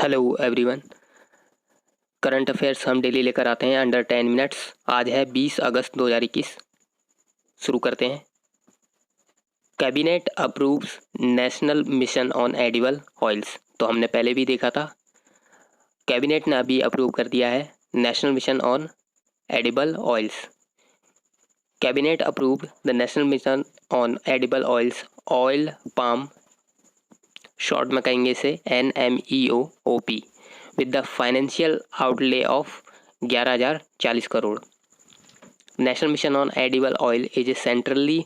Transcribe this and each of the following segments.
Hello everyone. Current affairs हम daily लेकर आते हैं अंडर 10 मिनट्स। आज है 20 अगस्त 2021। शुरू करते हैं। Cabinet approves national mission on edible oils. तो हमने पहले भी देखा था, कैबिनेट ने अभी अप्रूव कर दिया है national mission on edible oils. Cabinet approved the national mission on edible oils, oil palm, short में कहेंगे इसे NMEOOP, with the financial outlay of 11,040 crore. National Mission on Edible Oil is a centrally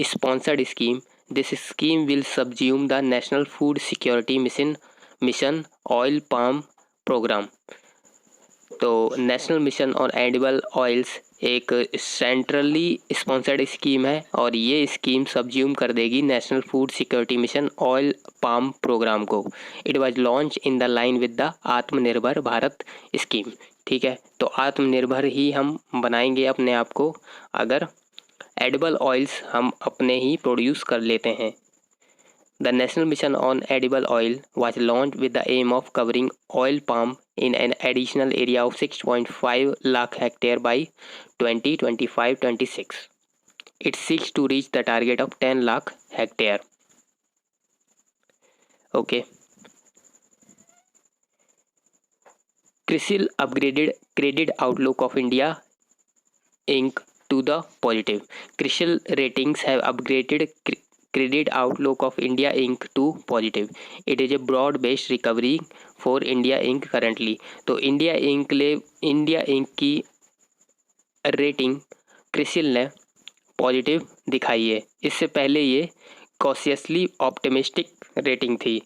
sponsored scheme. This scheme will subsume the National Food Security Mission Oil Palm Program. तो national mission on edible oils एक centrally sponsored scheme है और ये scheme subsume कर देगी national food security mission oil palm programme को। It was launch in the line with the Atmanirbhar Bharat scheme. ठीक है, तो आत्मनिर्भर ही हम बनाएंगे अपने आप को अगर एडिबल ऑयल्स हम अपने ही प्रोड्यूस कर लेते हैं। The National Mission on Edible Oil was launched with the aim of covering oil palm in an additional area of 6.5 lakh hectare by 2025-26. It seeks to reach the target of 10 lakh hectare. Okay. CRISIL upgraded credit outlook of India Inc. to the positive. CRISIL ratings have upgraded credit outlook of India Inc. to positive. It is a broad-based recovery for India Inc. currently. तो India Inc. की rating CRISIL ने positive दिखाई है। इससे पहले ये cautiously optimistic rating थी।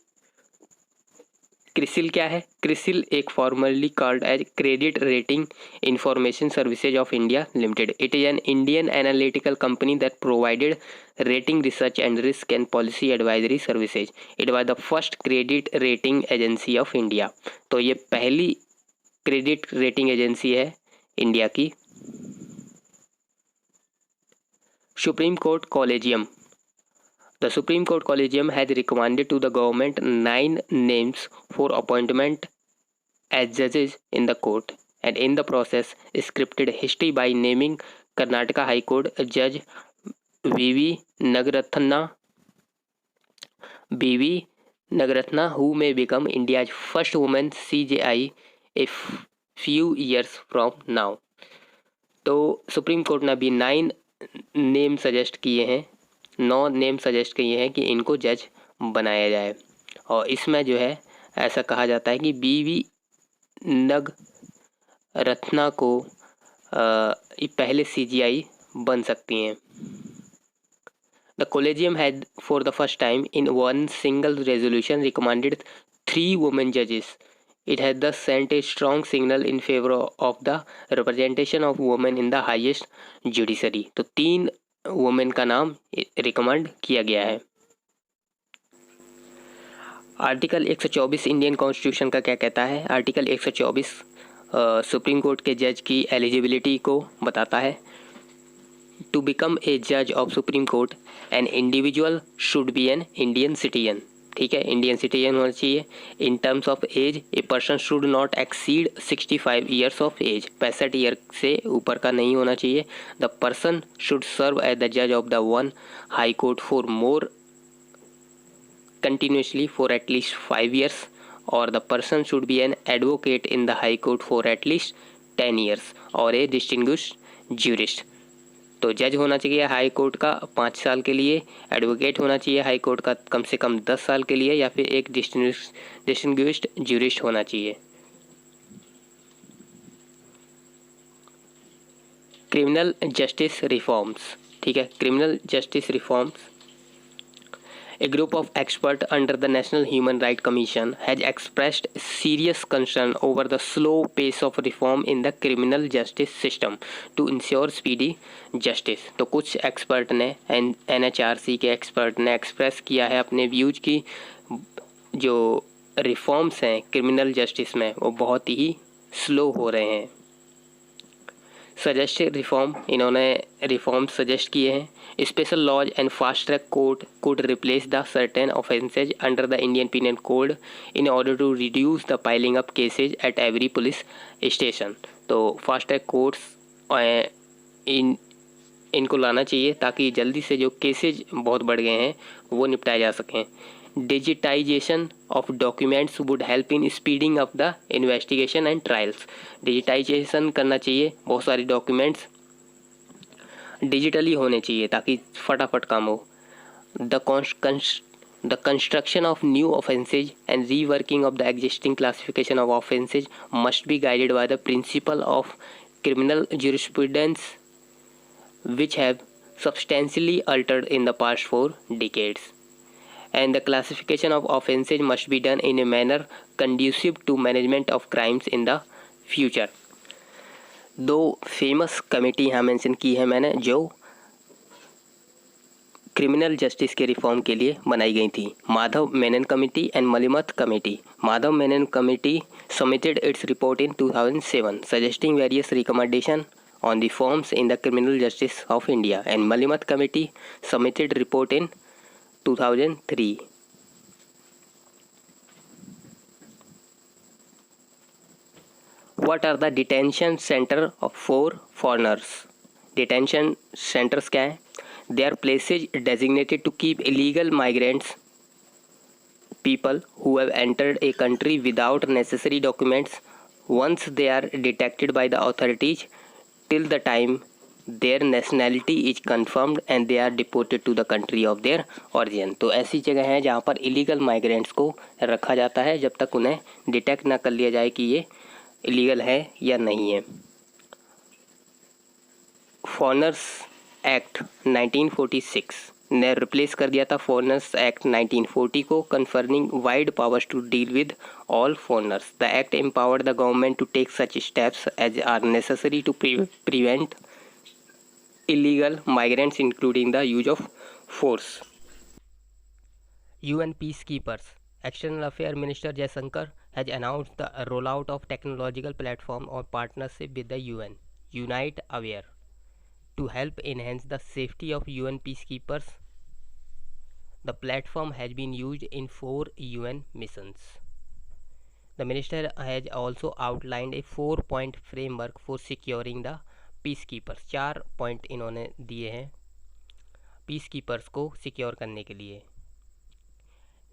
क्रिसिल क्या है? क्रिसिल एक formerly called as credit rating information services of India limited. It is an Indian analytical company that provided rating research and risk and policy advisory services. It was the first credit rating agency of India. तो ये पहली credit rating agency है India की. Supreme court collegium. The Supreme Court Collegium has recommended to the government 9 names for appointment as judges in the court, and in the process scripted history by naming Karnataka High Court Judge V.V. Nagaratna, who may become India's first woman CJI a few years from now. तो supreme court ने अभी 9 name suggest किए हैं, 9 name suggest किए हैं कि इनको जज बनाया जाए. और इसमें जो है ऐसा कहा जाता है कि BV नगरत्ना को पहले CJI बन सकती हैं. The collegium had for the first time in one single resolution recommended 3 women जजेस. It has thus sent a strong signal in favor of the representation of women in the highest judiciary. तो 3 women का नाम recommend किया गया है. Article 124 Indian constitution का क्या कहता है? आर्टिकल 124 सुप्रीम कोर्ट के जज की एलिजिबिलिटी को बताता है. टू बिकम ए जज of supreme court an individual should be an Indian citizen. ठीक है, इंडियन सिटीजन होना चाहिए. In terms of age a person should not exceed 65 years of age. 65 year से ऊपर का नहीं होना चाहिए. The person should serve as the जज of the one high court for more continuously for at least 5 years, और the person should be an advocate in the high court for at least 10 years और ए distinguished jurist. तो जज होना चाहिए high court का 5 साल के लिए, एडवोकेट होना चाहिए हाई कोर्ट का कम से कम 10 साल के लिए, या फिर एक डिस्टिंग्विश्ड ज्यूरिस्ट होना चाहिए. Criminal justice reforms. ठीक है, criminal justice reforms. A group of experts under the National Human Rights Commission has expressed serious concern over the slow pace of reform in the criminal justice system to ensure speedy justice. तो कुछ expert ने NHRC के expert ने express किया है अपने views की जो रिफॉर्म्स हैं क्रिमिनल जस्टिस में वो बहुत ही स्लो हो रहे हैं. सजेस्ट रिफॉर्म, इन्होंने रिफॉर्म सजेस्ट किए हैं। Special laws and fast track court could replace the certain offences under the Indian penal code in order to reduce the piling up cases at every police station. तो fast track courts इनको लाना चाहिए ताकि जल्दी से जो cases बहुत बढ़ गए हैं वो निपटाए जा सकें। Digitisation of documents would help in speeding up the investigation and trials. Digitisation करना चाहिए, बहुत सारे डॉक्यूमेंट्स डिजिटली होने चाहिए ताकि फटाफट काम हो। The construction of new offences and reworking of the existing classification of offences must be guided by the principle of criminal jurisprudence which have substantially altered in the past 4 decades, and the classification of offences must be done in a manner conducive to management of crimes in the future। दो famous committee यहाँ mention की है मैंने जो criminal justice के reform के लिए बनाई गई थी, Madhav Menon committee and Malimath committee. Madhav Menon committee submitted its report in 2007 suggesting various recommendations on the reforms in the criminal justice of India, and Malimath committee submitted report in 2003। What are the detention center for foreigners? Detention centers क्या है? They are places designated to keep illegal migrants, people who have entered a country without necessary documents, once they are detected by the authorities till the time their nationality is confirmed and they are deported to the country of their origin। तो ऐसी जगह है जहाँ पर illegal migrants को रखा जाता है जब तक उन्हें डिटेक्ट ना कर लिया जाए कि ये इलीगल है या नहीं है। फॉरेनर्स एक्ट 1946 ने रिप्लेस कर दिया था फॉरेनर्स एक्ट 1940 को, confirming wide powers to deal with all foreigners. The act empowered the government to take such steps as are necessary to prevent illegal migrants including the use of force। UN peacekeepers, External Affairs Minister Jaishankar has announced the rollout of technological platform or partnership with the UN Unite Aware to help enhance the safety of UN peacekeepers। The platform has been used in 4 UN missions। The minister has also outlined a 4-point framework for securing the peacekeepers। 4 point इन्होंने दिए हैं peace keepers को secure करने के लिए।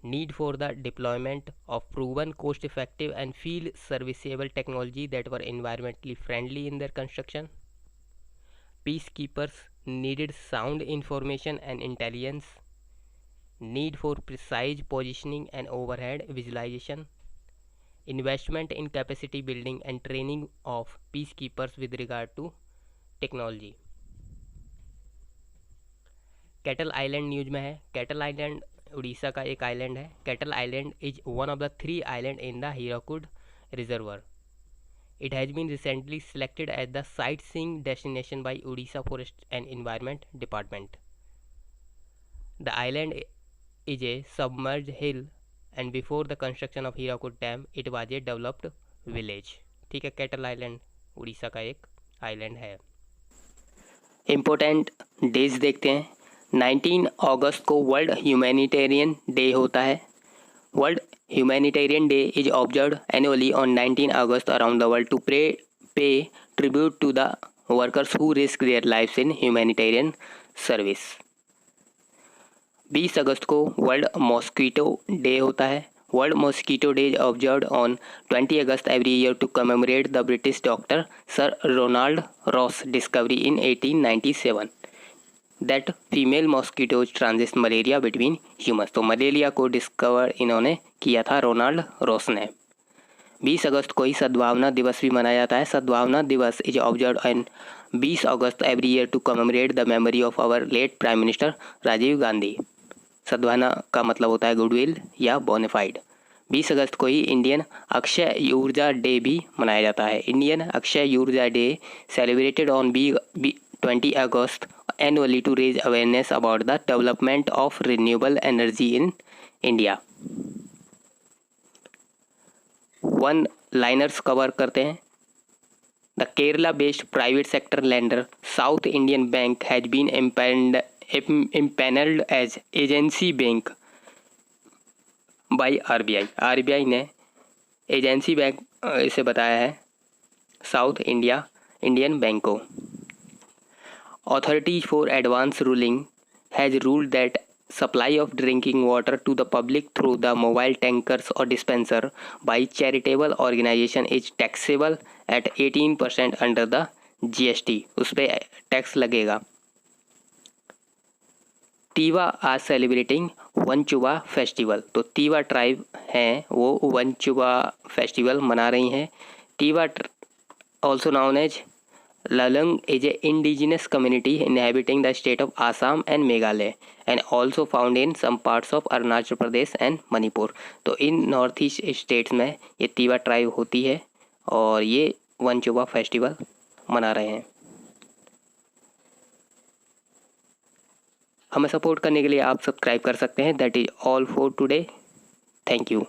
Need for the deployment of proven cost effective and field serviceable technology that were environmentally friendly in their construction. Peace keepers needed sound information and intelligence, need for precise positioning and overhead visualization, investment in capacity building and training of peacekeepers with regard to technology। Cattle island news में है। Cattle island Orissa का एक island है। Cattle island is one of the 3 island in the Hirakud reservoir. It has been recently selected as the sightseeing destination by Odisha Forest and Environment Department। The island is a submerged hill and before the construction of Hirakud Dam it was a developed village। ठीक है, cattle island Orissa का एक island है। Important days देखते हैं। 19 अगस्त को world humanitarian day होता है। World Humanitarian Day is observed annually on 19 August around the world to pay tribute to the workers who risk their lives in humanitarian service। 20 अगस्त को world mosquito day होता है। World mosquito day is observed on 20 August every year to commemorate the British doctor Sir Ronald Ross discovery in 1897 that female mosquitoes transmit malaria between humans। तो malaria को discover इन्होंने किया था Ronald Ross ने। 20 अगस्त को ही सद्भावना दिवस भी मनाया जाता है। Sadbhavana Diwas is observe on 20 August every year to commemorate the memory of our late prime minister Rajiv Gandhi. सद्भावना का मतलब होता है गुडविल या बोनाफाइड। 20 अगस्त को ही इंडियन अक्षय ऊर्जा डे भी मनाया जाता है। इंडियन अक्षय ऊर्जा day celebrated on 20 August annually to raise awareness about the development of renewable energy in India। One liners cover करते हैं। The Kerala-based private sector lender South Indian Bank has been impaneled as agency bank by RBI. RBI ने agency bank इसे बताया है south Indian bank को. Authority for Advanced Ruling has ruled that supply of drinking water to the public through the mobile tankers or dispenser by charitable organization is taxable at 18% under the GST. उस पर tax लगेगा. Tiwa are celebrating Wanchuwa festival. तो Tiwa tribe हैं वो वनचुबा festival मना रही हैं. Tiwa also known as Lalung is an indigenous community inhabiting the state of Assam and Meghalaya and also found in some parts of Arunachal Pradesh and Manipur. तो इन north east states में ये Tiwa tribe होती है और ये वनचुबा फेस्टिवल मना रहे हैं. हमें सपोर्ट करने के लिए आप सब्सक्राइब कर सकते हैं. That is all for today. Thank you.